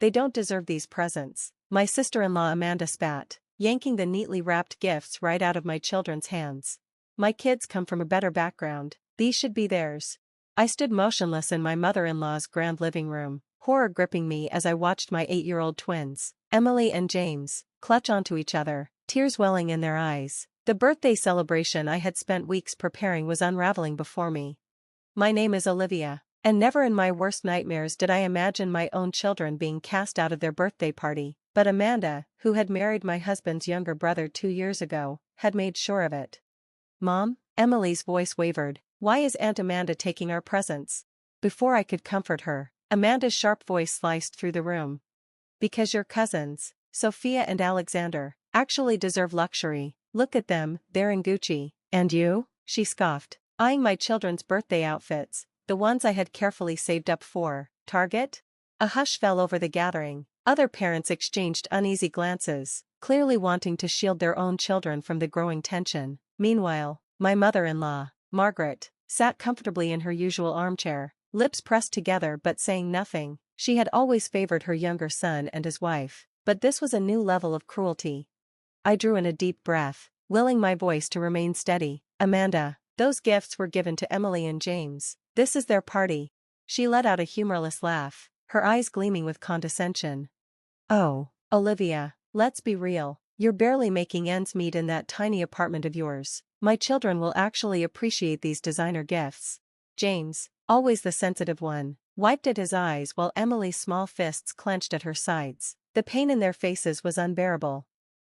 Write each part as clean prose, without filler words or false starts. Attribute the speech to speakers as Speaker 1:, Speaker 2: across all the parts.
Speaker 1: They don't deserve these presents. My sister-in-law Amanda spat, yanking the neatly wrapped gifts right out of my children's hands. My kids come from a better background. These should be theirs. I stood motionless in my mother-in-law's grand living room, horror gripping me as I watched my 8-year-old twins, Emily and James, clutch onto each other, tears welling in their eyes. The birthday celebration I had spent weeks preparing was unraveling before me. My name is Olivia, and never in my worst nightmares did I imagine my own children being cast out of their birthday party, but Amanda, who had married my husband's younger brother 2 years ago, had made sure of it. "Mom?" Emily's voice wavered. "Why is Aunt Amanda taking our presents?" Before I could comfort her, Amanda's sharp voice sliced through the room. "Because your cousins, Sophia and Alexander, actually deserve luxury. Look at them, they're in Gucci. And you?" she scoffed, eyeing my children's birthday outfits, the ones I had carefully saved up for Target. A hush fell over the gathering. Other parents exchanged uneasy glances, clearly wanting to shield their own children from the growing tension. Meanwhile, my mother-in-law, Margaret, sat comfortably in her usual armchair, lips pressed together but saying nothing. She had always favored her younger son and his wife, but this was a new level of cruelty. I drew in a deep breath, willing my voice to remain steady. "Amanda, those gifts were given to Emily and James. This is their party." She let out a humorless laugh, her eyes gleaming with condescension. "Oh, Olivia, let's be real. You're barely making ends meet in that tiny apartment of yours. My children will actually appreciate these designer gifts." James, always the sensitive one, wiped at his eyes while Emily's small fists clenched at her sides. The pain in their faces was unbearable.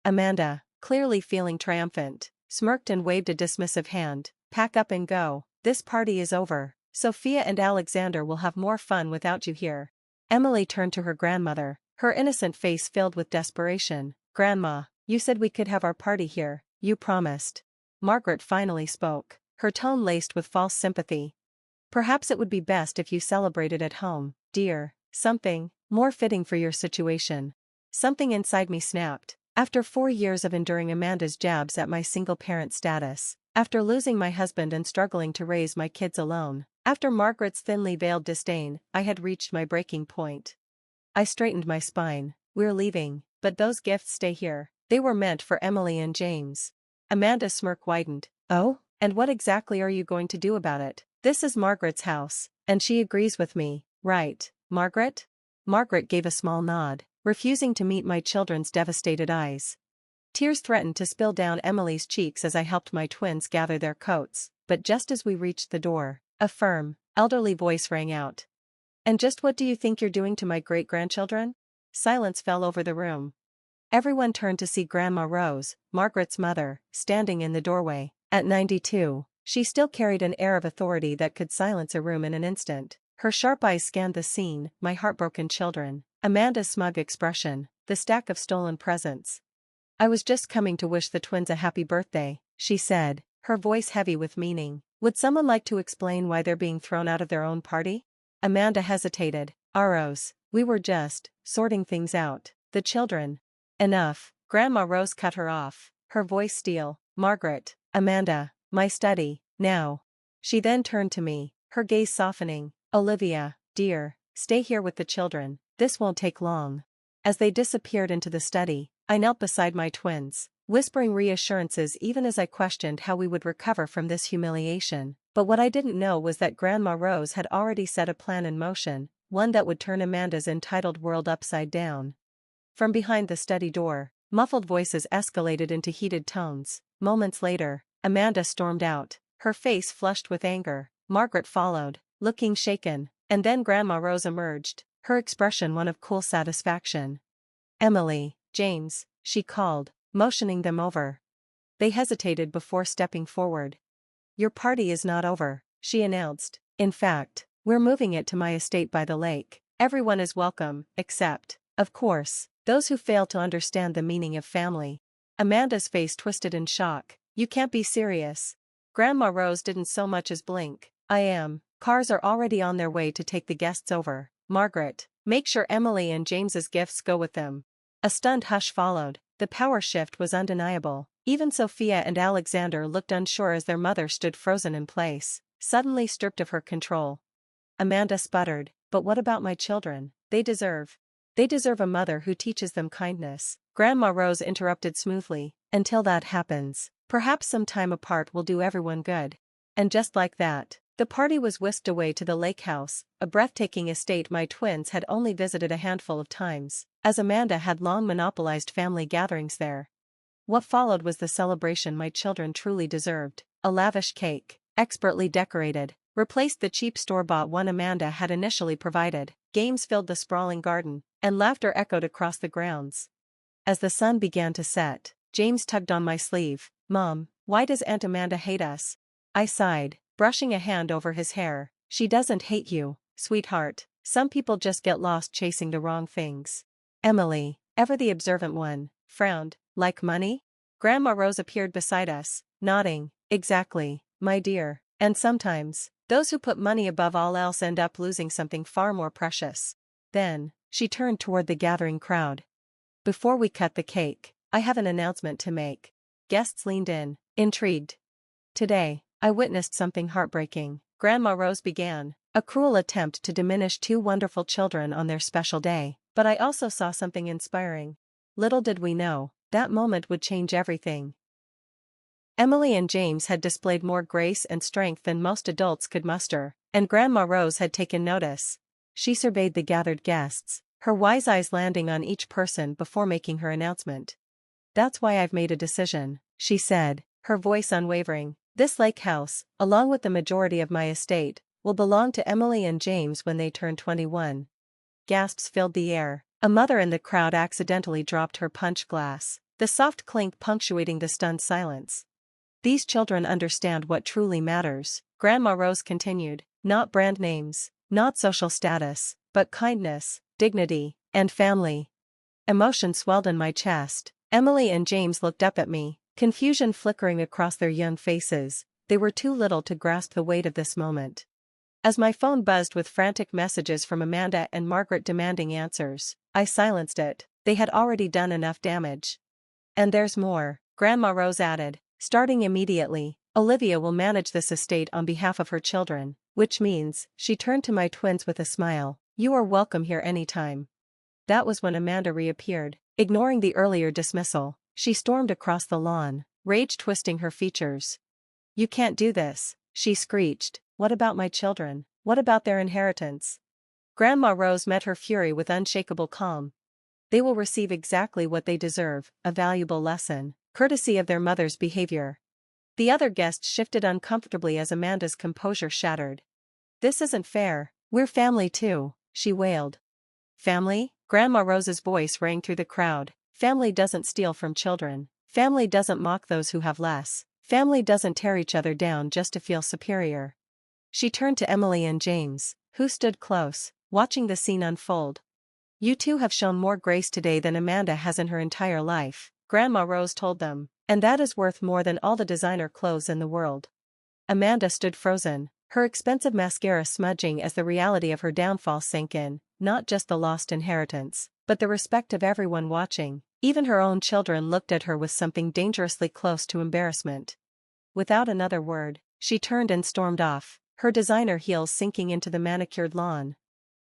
Speaker 1: Amanda, clearly feeling triumphant, smirked and waved a dismissive hand. "Pack up and go. This party is over. Sophia and Alexander will have more fun without you here." Emily turned to her grandmother, her innocent face filled with desperation. "Grandma, you said we could have our party here. You promised." Margaret finally spoke, her tone laced with false sympathy. "Perhaps it would be best if you celebrated at home, dear. Something more fitting for your situation." Something inside me snapped. After 4 years of enduring Amanda's jabs at my single-parent status, after losing my husband and struggling to raise my kids alone, after Margaret's thinly veiled disdain, I had reached my breaking point. I straightened my spine. "We're leaving, but those gifts stay here. They were meant for Emily and James." Amanda's smirk widened. "Oh? And what exactly are you going to do about it? This is Margaret's house, and she agrees with me, right, Margaret?" Margaret gave a small nod, refusing to meet my children's devastated eyes. Tears threatened to spill down Emily's cheeks as I helped my twins gather their coats, but just as we reached the door, a firm, elderly voice rang out. "And just what do you think you're doing to my great-grandchildren?" Silence fell over the room. Everyone turned to see Grandma Rose, Margaret's mother, standing in the doorway. At 92, she still carried an air of authority that could silence a room in an instant. Her sharp eyes scanned the scene, my heartbroken children, Amanda's smug expression, the stack of stolen presents. "I was just coming to wish the twins a happy birthday," she said, her voice heavy with meaning. "Would someone like to explain why they're being thrown out of their own party?" Amanda hesitated. "Aros, we were just sorting things out. The children." "Enough," Grandma Rose cut her off, her voice steel. "Margaret, Amanda, my study, now." She then turned to me, her gaze softening. "Olivia, dear, stay here with the children. This won't take long." As they disappeared into the study, I knelt beside my twins, whispering reassurances even as I questioned how we would recover from this humiliation. But what I didn't know was that Grandma Rose had already set a plan in motion, one that would turn Amanda's entitled world upside down. From behind the study door, muffled voices escalated into heated tones. Moments later, Amanda stormed out, her face flushed with anger. Margaret followed, looking shaken, and then Grandma Rose emerged, her expression one of cool satisfaction. "Emily, James," she called, motioning them over. They hesitated before stepping forward. "Your party is not over," she announced. "In fact, we're moving it to my estate by the lake. Everyone is welcome, except, of course, those who fail to understand the meaning of family." Amanda's face twisted in shock. "You can't be serious." Grandma Rose didn't so much as blink. "I am. Cars are already on their way to take the guests over. Margaret, make sure Emily and James's gifts go with them." A stunned hush followed. The power shift was undeniable. Even Sophia and Alexander looked unsure as their mother stood frozen in place, suddenly stripped of her control. Amanda sputtered, "But what about my children? They deserve They deserve a mother who teaches them kindness. Grandma Rose interrupted smoothly. Until that happens, perhaps some time apart will do everyone good. And just like that, the party was whisked away to the lake house, a breathtaking estate my twins had only visited a handful of times, as Amanda had long monopolized family gatherings there. What followed was the celebration my children truly deserved. A lavish cake, expertly decorated, replaced the cheap store-bought one Amanda had initially provided. Games filled the sprawling garden, and laughter echoed across the grounds. As the sun began to set, James tugged on my sleeve. "Mom, why does Aunt Amanda hate us?" I sighed, brushing a hand over his hair. "She doesn't hate you, sweetheart. Some people just get lost chasing the wrong things." Emily, ever the observant one, frowned. "Like money?" Grandma Rose appeared beside us, nodding. "Exactly, my dear. And sometimes, those who put money above all else end up losing something far more precious." Then, she turned toward the gathering crowd. "Before we cut the cake, I have an announcement to make." Guests leaned in, intrigued. "Today, I witnessed something heartbreaking," Grandma Rose began, "a cruel attempt to diminish two wonderful children on their special day. But I also saw something inspiring. Little did we know, that moment would change everything." Emily and James had displayed more grace and strength than most adults could muster, and Grandma Rose had taken notice. She surveyed the gathered guests, her wise eyes landing on each person before making her announcement. "That's why I've made a decision," she said, her voice unwavering. "This lake house, along with the majority of my estate, will belong to Emily and James when they turn 21. Gasps filled the air. A mother in the crowd accidentally dropped her punch glass, the soft clink punctuating the stunned silence. "These children understand what truly matters," Grandma Rose continued. "Not brand names, not social status, but kindness, dignity, and family." Emotion swelled in my chest. Emily and James looked up at me, confusion flickering across their young faces. They were too little to grasp the weight of this moment. As my phone buzzed with frantic messages from Amanda and Margaret demanding answers, I silenced it. They had already done enough damage. "And there's more," Grandma Rose added, starting immediately. "Olivia will manage this estate on behalf of her children, which means," she turned to my twins with a smile, "you are welcome here anytime." That was when Amanda reappeared. Ignoring the earlier dismissal, she stormed across the lawn, rage twisting her features. "You can't do this," she screeched. "What about my children? What about their inheritance?" Grandma Rose met her fury with unshakable calm. "They will receive exactly what they deserve, a valuable lesson, courtesy of their mother's behavior." The other guests shifted uncomfortably as Amanda's composure shattered. "This isn't fair. We're family too," she wailed. "Family?" Grandma Rose's voice rang through the crowd. "Family doesn't steal from children. Family doesn't mock those who have less. Family doesn't tear each other down just to feel superior." She turned to Emily and James, who stood close, watching the scene unfold. "You two have shown more grace today than Amanda has in her entire life," Grandma Rose told them, "and that is worth more than all the designer clothes in the world." Amanda stood frozen, her expensive mascara smudging as the reality of her downfall sank in, not just the lost inheritance, but the respect of everyone watching. Even her own children looked at her with something dangerously close to embarrassment. Without another word, she turned and stormed off, her designer heels sinking into the manicured lawn.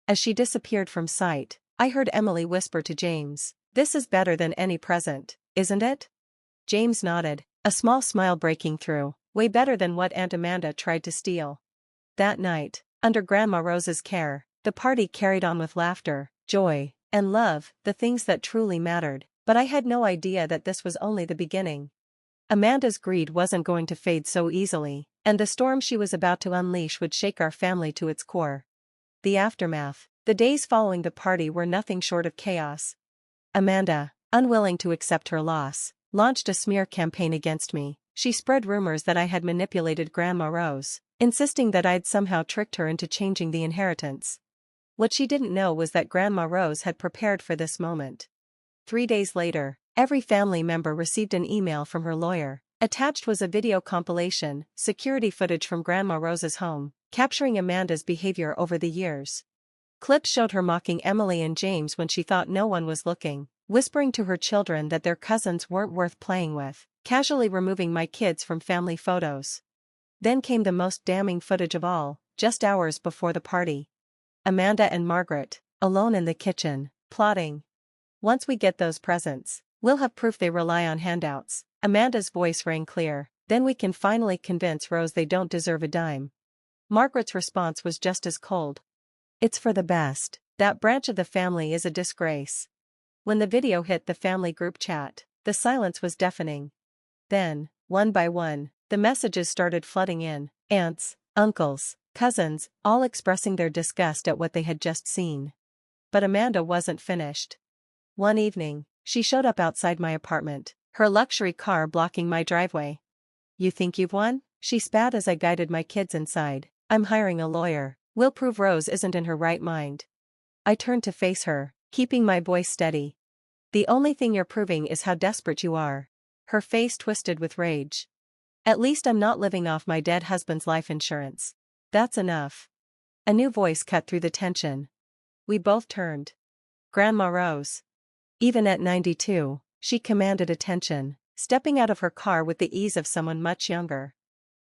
Speaker 1: As she disappeared from sight, I heard Emily whisper to James, "This is better than any present, isn't it?" James nodded, a small smile breaking through. "Way better than what Aunt Amanda tried to steal." That night, under Grandma Rose's care, the party carried on with laughter, joy, and love, the things that truly mattered, but I had no idea that this was only the beginning. Amanda's greed wasn't going to fade so easily, and the storm she was about to unleash would shake our family to its core. The aftermath, the days following the party were nothing short of chaos. Amanda, unwilling to accept her loss, launched a smear campaign against me. She spread rumors that I had manipulated Grandma Rose, insisting that I'd somehow tricked her into changing the inheritance. What she didn't know was that Grandma Rose had prepared for this moment. 3 days later, every family member received an email from her lawyer. Attached was a video compilation, security footage from Grandma Rose's home, capturing Amanda's behavior over the years. Clips showed her mocking Emily and James when she thought no one was looking, whispering to her children that their cousins weren't worth playing with, casually removing my kids from family photos. Then came the most damning footage of all, just hours before the party. Amanda and Margaret, alone in the kitchen, Plotting. Once we get those presents, we'll have proof they rely on handouts. Amanda's voice rang clear. Then we can finally convince Rose they don't deserve a dime. Margaret's response was just as cold. It's for the best. That branch of the family is a disgrace. When the video hit the family group chat, the silence was deafening. Then, one by one, the messages started flooding in. Aunts, uncles, cousins, all expressing their disgust at what they had just seen. But Amanda wasn't finished. One evening, she showed up outside my apartment, her luxury car blocking my driveway. "You think you've won?" she spat as I guided my kids inside. "I'm hiring a lawyer. We'll prove Rose isn't in her right mind." I turned to face her, keeping my voice steady. "The only thing you're proving is how desperate you are." Her face twisted with rage. "At least I'm not living off my dead husband's life insurance. That's enough." A new voice cut through the tension. We both turned. Grandma Rose. Even at 92, she commanded attention, stepping out of her car with the ease of someone much younger.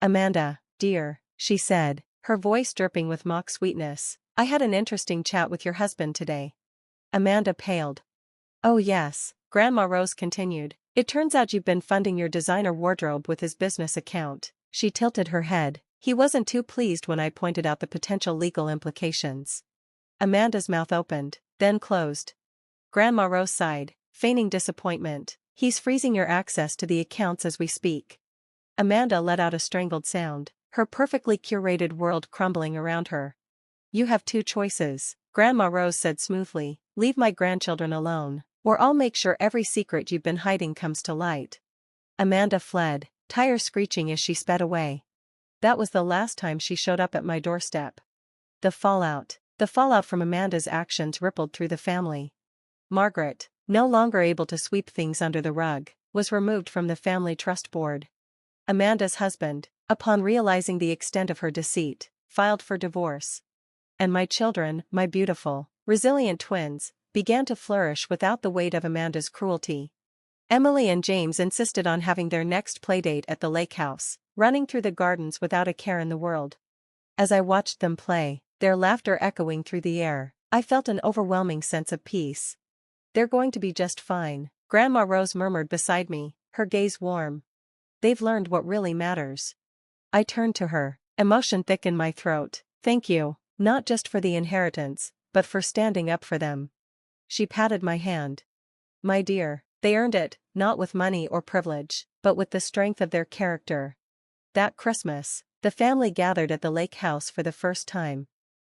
Speaker 1: "Amanda, dear," she said, her voice dripping with mock sweetness, "I had an interesting chat with your husband today." Amanda paled. "Oh yes," Grandma Rose continued, "it turns out you've been funding your designer wardrobe with his business account." She tilted her head. "He wasn't too pleased when I pointed out the potential legal implications." Amanda's mouth opened, then closed. Grandma Rose sighed, feigning disappointment. "He's freezing your access to the accounts as we speak." Amanda let out a strangled sound, her perfectly curated world crumbling around her. "You have two choices," Grandma Rose said smoothly. "Leave my grandchildren alone, or I'll make sure every secret you've been hiding comes to light." Amanda fled, tires screeching as she sped away. That was the last time she showed up at my doorstep. The fallout from Amanda's actions rippled through the family. Margaret, no longer able to sweep things under the rug, was removed from the family trust board. Amanda's husband, upon realizing the extent of her deceit, filed for divorce. And my children, my beautiful, resilient twins, began to flourish without the weight of Amanda's cruelty. Emily and James insisted on having their next playdate at the lake house, running through the gardens without a care in the world. As I watched them play, their laughter echoing through the air, I felt an overwhelming sense of peace. "They're going to be just fine," Grandma Rose murmured beside me, her gaze warm. "They've learned what really matters." I turned to her, emotion thick in my throat. "Thank you, not just for the inheritance, but for standing up for them." She patted my hand. "My dear, they earned it, not with money or privilege, but with the strength of their character." That Christmas, the family gathered at the lake house for the first time.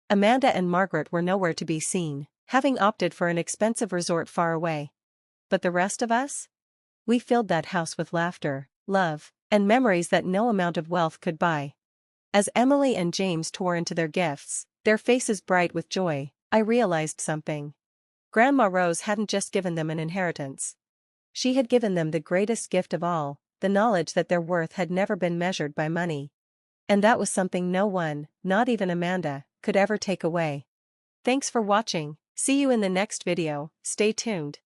Speaker 1: Amanda and Margaret were nowhere to be seen, having opted for an expensive resort far away. But the rest of us? We filled that house with laughter, love, and memories that no amount of wealth could buy. As Emily and James tore into their gifts, their faces bright with joy, I realized something. Grandma Rose hadn't just given them an inheritance. She had given them the greatest gift of all, the knowledge that their worth had never been measured by money. And that was something no one, not even Amanda, could ever take away. Thanks for watching. See you in the next video. Stay tuned.